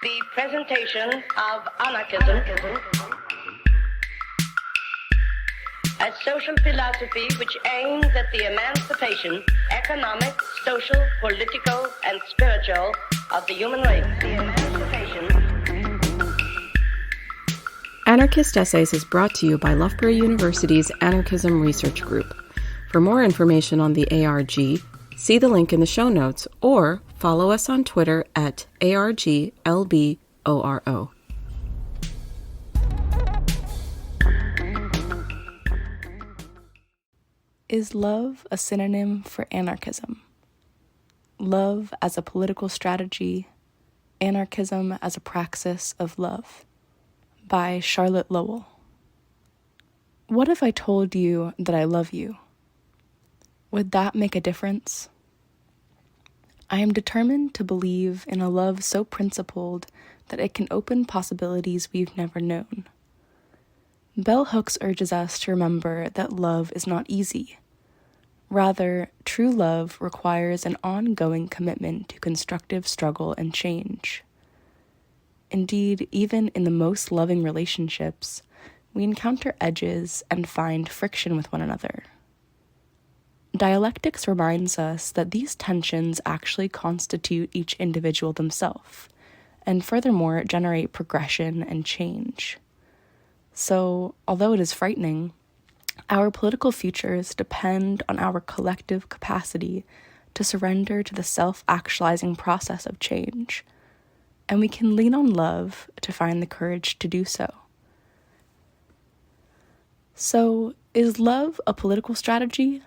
The presentation of anarchism as social philosophy which aims at the emancipation, economic, social, political, and spiritual of the human race. The emancipation. Anarchist Essays is brought to you by Loughborough University's Anarchism Research Group. For more information on the ARG, see the link in the show notes or follow us on Twitter at ARGLBORO. Is love a synonym for anarchism? Love as a political strategy, anarchism as a praxis of love. By Charlotte Lowell. What if I told you that I love you? Would that make a difference? I am determined to believe in a love so principled that it can open possibilities we've never known. Bell Hooks urges us to remember that love is not easy. Rather, true love requires an ongoing commitment to constructive struggle and change. Indeed, even in the most loving relationships, we encounter edges and find friction with one another. Dialectics reminds us that these tensions actually constitute each individual themselves, and furthermore generate progression and change. So, although it is frightening, our political futures depend on our collective capacity to surrender to the self-actualizing process of change, and we can lean on love to find the courage to do so. So, is love a political strategy?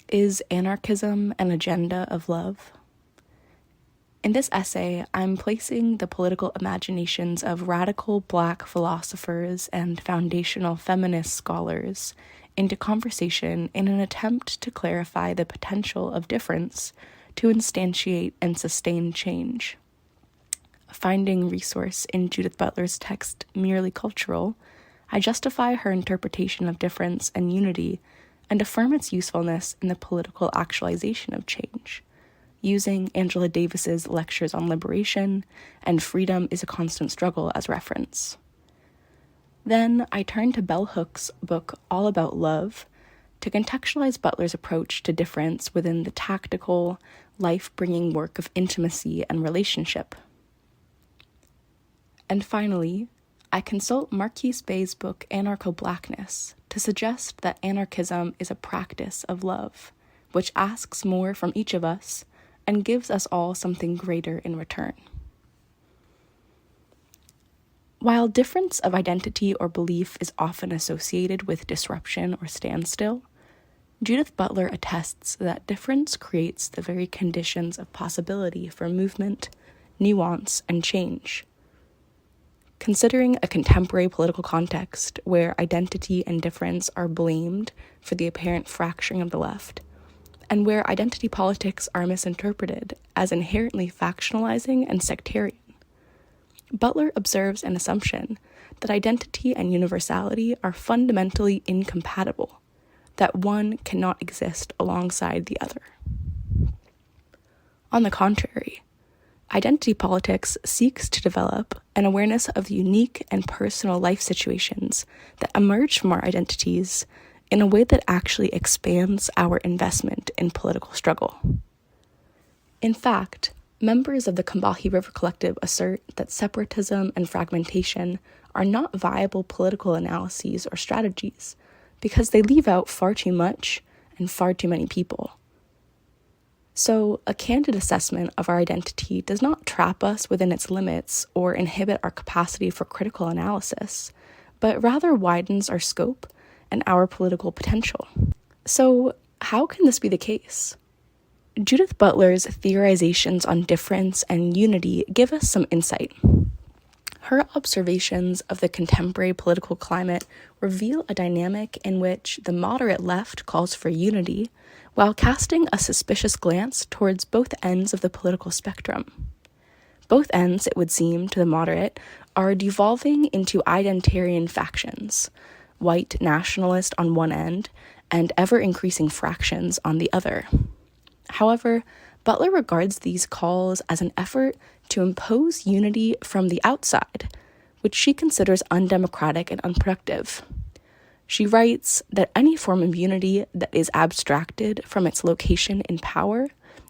Is anarchism an agenda of love? In this essay, I'm placing the political imaginations of radical Black philosophers and foundational feminist scholars into conversation in an attempt to clarify the potential of difference to instantiate and sustain change. Finding resource in Judith Butler's text Merely Cultural, I justify her interpretation of difference and unity and affirm its usefulness in the political actualization of change, using Angela Davis's lectures on liberation and freedom is a constant struggle as reference. Then I turn to Bell Hooks' book All About Love to contextualize Butler's approach to difference within the tactical, life-bringing work of intimacy and relationship. And finally, I consult Marquise Bay's book Anarcho-Blackness to suggest that anarchism is a practice of love, which asks more from each of us and gives us all something greater in return. While difference of identity or belief is often associated with disruption or standstill, Judith Butler attests that difference creates the very conditions of possibility for movement, nuance, and change. Considering a contemporary political context where identity and difference are blamed for the apparent fracturing of the left, and where identity politics are misinterpreted as inherently factionalizing and sectarian, Butler observes an assumption that identity and universality are fundamentally incompatible, that one cannot exist alongside the other. On the contrary, identity politics seeks to develop an awareness of the unique and personal life situations that emerge from our identities in a way that actually expands our investment in political struggle. In fact, members of the Combahee River Collective assert that separatism and fragmentation are not viable political analyses or strategies because they leave out far too much and far too many people. So, a candid assessment of our identity does not trap us within its limits or inhibit our capacity for critical analysis, but rather widens our scope and our political potential. So, how can this be the case? Judith Butler's theorizations on difference and unity give us some insight. Her observations of the contemporary political climate reveal a dynamic in which the moderate left calls for unity, while casting a suspicious glance towards both ends of the political spectrum. Both ends, it would seem, to the moderate, are devolving into identitarian factions, white nationalist on one end, and ever-increasing fractions on the other. However, Butler regards these calls as an effort to impose unity from the outside, which she considers undemocratic and unproductive. She writes that any form of unity that is abstracted from its location in power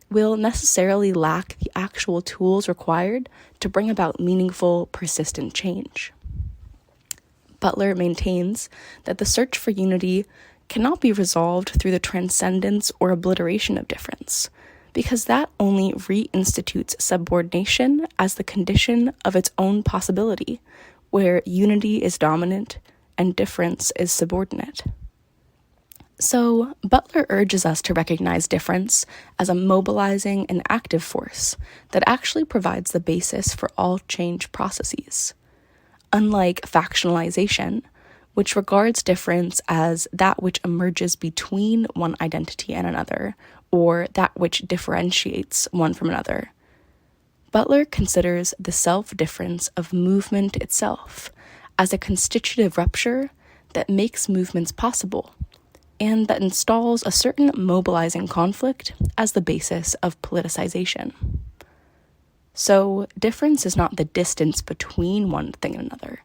will necessarily lack the actual tools required to bring about meaningful, persistent change. Butler maintains that the search for unity cannot be resolved through the transcendence or obliteration of difference, because that only reinstitutes subordination as the condition of its own possibility, where unity is dominant and difference is subordinate. So, Butler urges us to recognize difference as a mobilizing and active force that actually provides the basis for all change processes. Unlike factionalization, which regards difference as that which emerges between one identity and another, or that which differentiates one from another, Butler considers the self-difference of movement itself as a constitutive rupture that makes movements possible, and that installs a certain mobilizing conflict as the basis of politicization. So, difference is not the distance between one thing and another,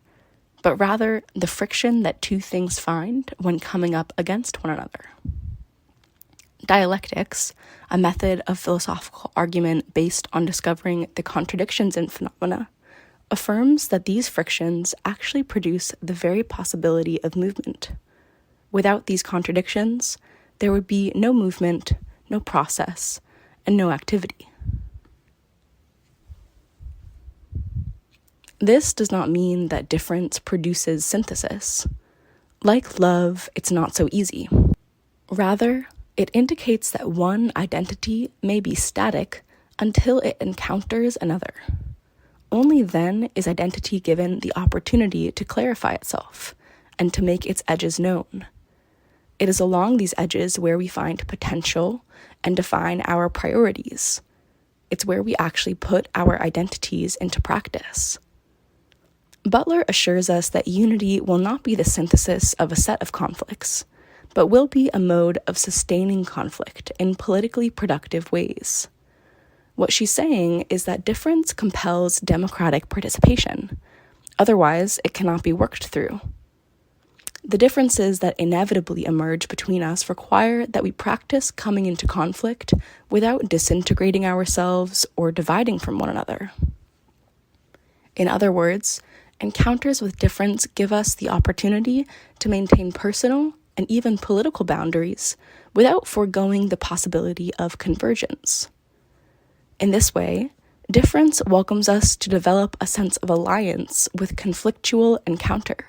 but rather the friction that two things find when coming up against one another. Dialectics, a method of philosophical argument based on discovering the contradictions in phenomena, affirms that these frictions actually produce the very possibility of movement. Without these contradictions, there would be no movement, no process, and no activity. This does not mean that difference produces synthesis. Like love, it's not so easy. Rather, it indicates that one identity may be static until it encounters another. Only then is identity given the opportunity to clarify itself and to make its edges known. It is along these edges where we find potential and define our priorities. It's where we actually put our identities into practice. Butler assures us that unity will not be the synthesis of a set of conflicts, but will be a mode of sustaining conflict in politically productive ways. What she's saying is that difference compels democratic participation. Otherwise, it cannot be worked through. The differences that inevitably emerge between us require that we practice coming into conflict without disintegrating ourselves or dividing from one another. In other words, encounters with difference give us the opportunity to maintain personal and even political boundaries without foregoing the possibility of convergence. In this way, difference welcomes us to develop a sense of alliance with conflictual encounter,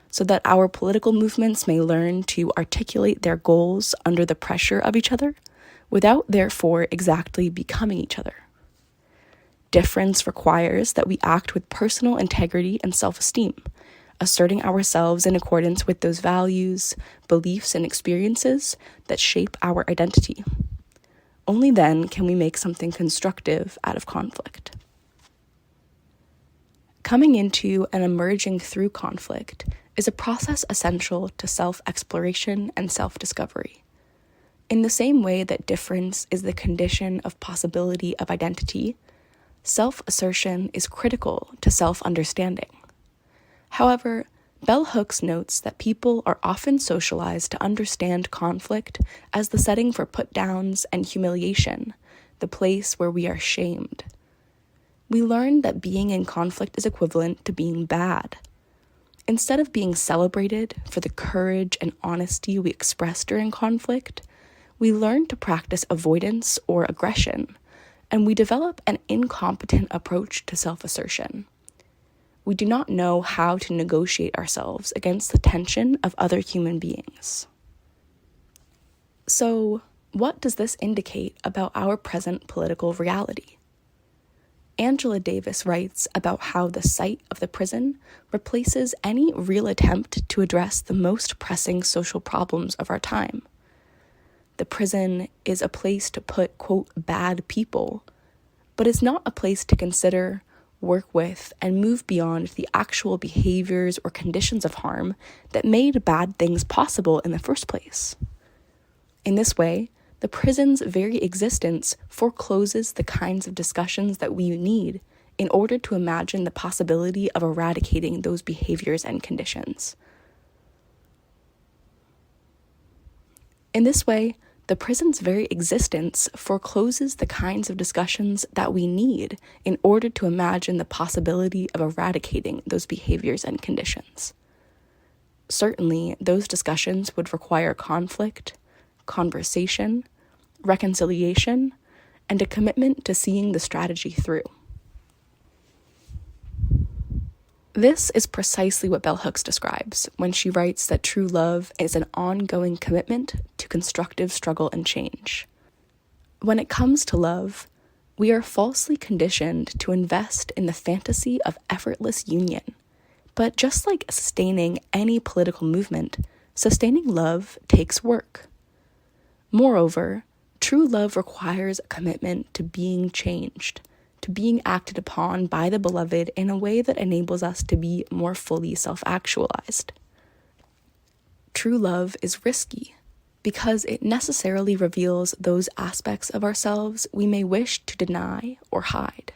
so that our political movements may learn to articulate their goals under the pressure of each other, without therefore exactly becoming each other. Difference requires that we act with personal integrity and self-esteem, asserting ourselves in accordance with those values, beliefs, and experiences that shape our identity. Only then can we make something constructive out of conflict. Coming into and emerging through conflict is a process essential to self-exploration and self-discovery. In the same way that difference is the condition of possibility of identity, self-assertion is critical to self-understanding. However, Bell Hooks notes that people are often socialized to understand conflict as the setting for put-downs and humiliation, the place where we are shamed. We learn that being in conflict is equivalent to being bad. Instead of being celebrated for the courage and honesty we express during conflict, we learn to practice avoidance or aggression, and we develop an incompetent approach to self-assertion. We do not know how to negotiate ourselves against the tension of other human beings. So, what does this indicate about our present political reality? Angela Davis writes about how the site of the prison replaces any real attempt to address the most pressing social problems of our time. The prison is a place to put, quote, bad people, but is not a place to consider, work with, and move beyond the actual behaviors or conditions of harm that made bad things possible in the first place. In this way, The prison's very existence forecloses the kinds of discussions that we need in order to imagine the possibility of eradicating those behaviors and conditions. In this way, the prison's very existence forecloses the kinds of discussions that we need in order to imagine the possibility of eradicating those behaviors and conditions. Certainly, those discussions would require conflict, conversation, reconciliation, and a commitment to seeing the strategy through. This is precisely what Bell Hooks describes when she writes that true love is an ongoing commitment to constructive struggle and change. When it comes to love, we are falsely conditioned to invest in the fantasy of effortless union. But just like sustaining any political movement, sustaining love takes work. Moreover, true love requires a commitment to being changed, to being acted upon by the beloved in a way that enables us to be more fully self-actualized. True love is risky because it necessarily reveals those aspects of ourselves we may wish to deny or hide.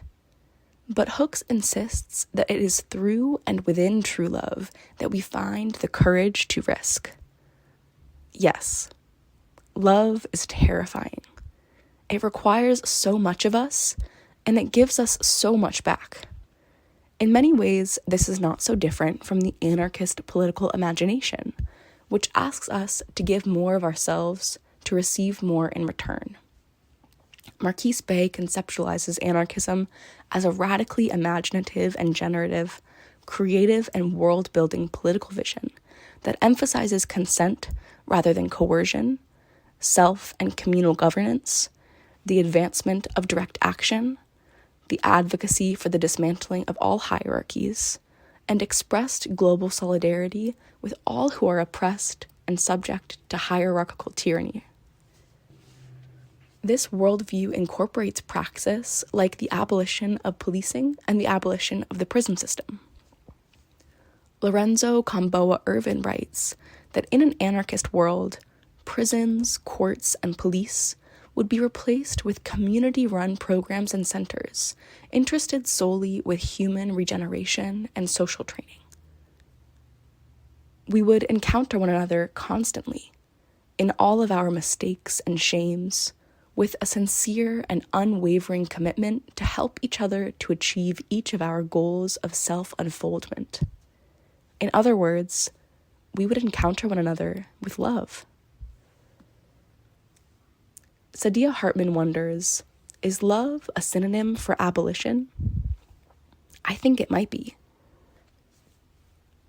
But Hooks insists that it is through and within true love that we find the courage to risk. Yes, love is terrifying. It requires so much of us, and it gives us so much back. In many ways, this is not so different from the anarchist political imagination, which asks us to give more of ourselves to receive more in return. Marquise Bey conceptualizes anarchism as a radically imaginative and generative, creative and world-building political vision that emphasizes consent rather than coercion, self and communal governance, the advancement of direct action, the advocacy for the dismantling of all hierarchies, and expressed global solidarity with all who are oppressed and subject to hierarchical tyranny. This worldview incorporates praxis like the abolition of policing and the abolition of the prison system. Lorenzo Camboa Irvin writes that in an anarchist world, prisons, courts, and police would be replaced with community-run programs and centers interested solely with human regeneration and social training. We would encounter one another constantly, in all of our mistakes and shames, with a sincere and unwavering commitment to help each other to achieve each of our goals of self-unfoldment. In other words, we would encounter one another with love. Saidiya Hartman wonders, is love a synonym for abolition? I think it might be.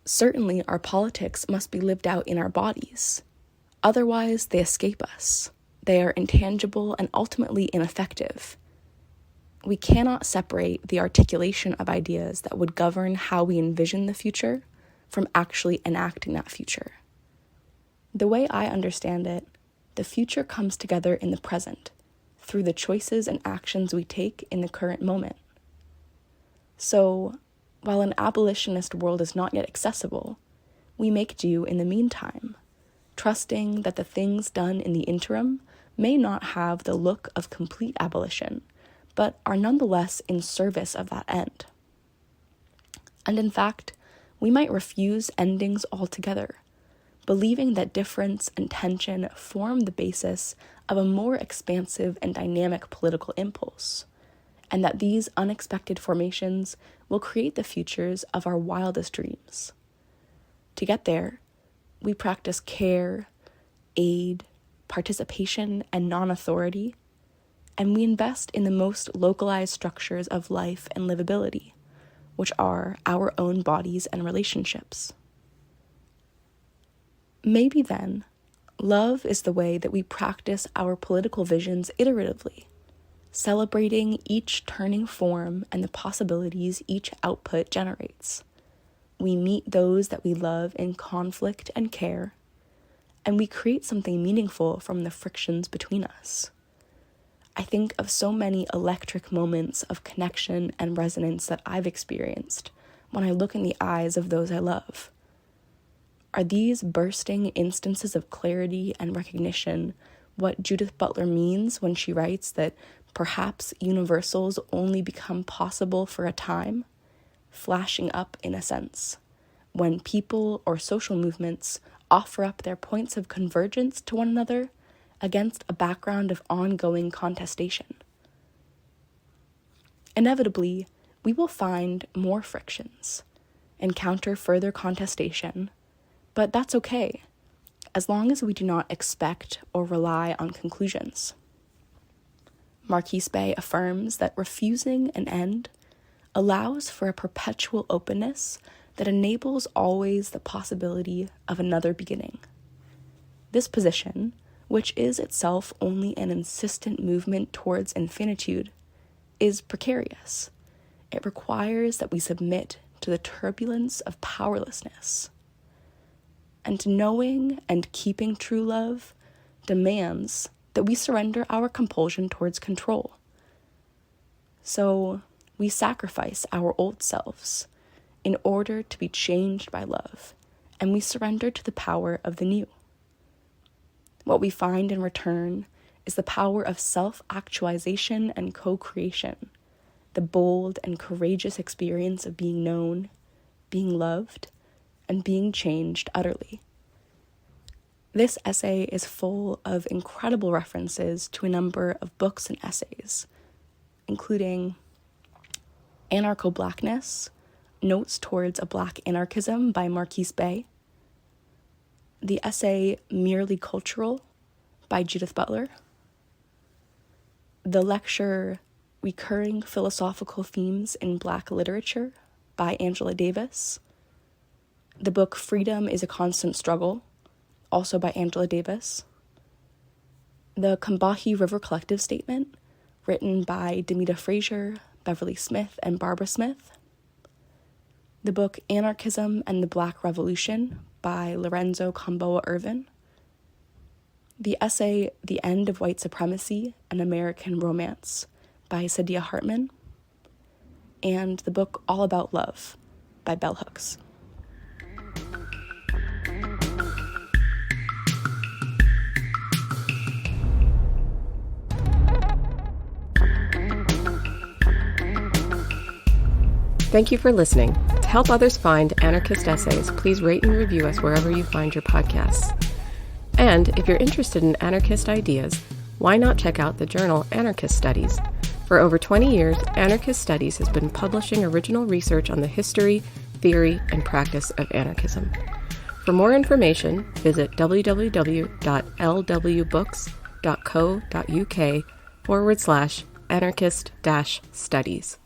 Certainly, our politics must be lived out in our bodies. Otherwise, they escape us. They are intangible and ultimately ineffective. We cannot separate the articulation of ideas that would govern how we envision the future from actually enacting that future. The way I understand it, the future comes together in the present, through the choices and actions we take in the current moment. So, while an abolitionist world is not yet accessible, we make do in the meantime, trusting that the things done in the interim may not have the look of complete abolition, but are nonetheless in service of that end. And in fact, we might refuse endings altogether, believing that difference and tension form the basis of a more expansive and dynamic political impulse, and that these unexpected formations will create the futures of our wildest dreams. To get there, we practice care, aid, participation, and non-authority, and we invest in the most localized structures of life and livability, which are our own bodies and relationships. Maybe then, love is the way that we practice our political visions iteratively, celebrating each turning form and the possibilities each output generates. We meet those that we love in conflict and care, and we create something meaningful from the frictions between us. I think of so many electric moments of connection and resonance that I've experienced when I look in the eyes of those I love. Are these bursting instances of clarity and recognition what Judith Butler means when she writes that perhaps universals only become possible for a time, flashing up in a sense, when people or social movements offer up their points of convergence to one another against a background of ongoing contestation. Inevitably, we will find more frictions, encounter further contestation, but that's okay, as long as we do not expect or rely on conclusions. Marquise Bay affirms that refusing an end allows for a perpetual openness that enables always the possibility of another beginning. This position, which is itself only an insistent movement towards infinitude, is precarious. It requires that we submit to the turbulence of powerlessness. And knowing and keeping true love demands that we surrender our compulsion towards control. So we sacrifice our old selves in order to be changed by love, and we surrender to the power of the new. What we find in return is the power of self-actualization and co-creation, the bold and courageous experience of being known, being loved, and being changed utterly. This essay is full of incredible references to a number of books and essays, including Anarcho-Blackness, Notes Towards a Black Anarchism by Marquise Bay, the essay Merely Cultural by Judith Butler, the lecture Recurring Philosophical Themes in Black Literature by Angela Davis, the book Freedom is a Constant Struggle, also by Angela Davis, the Combahee River Collective Statement, written by Demita Frazier, Beverly Smith, and Barbara Smith, the book Anarchism and the Black Revolution by Lorenzo Camboa Irvin, the essay The End of White Supremacy, An American Romance by Saidiya Hartman, and the book All About Love by Bell Hooks. Thank you for listening. To help others find Anarchist Essays, please rate and review us wherever you find your podcasts. And if you're interested in anarchist ideas, why not check out the journal Anarchist Studies? For over 20 years, Anarchist Studies has been publishing original research on the history, theory, and practice of anarchism. For more information, visit www.lwbooks.co.uk/anarchist-studies.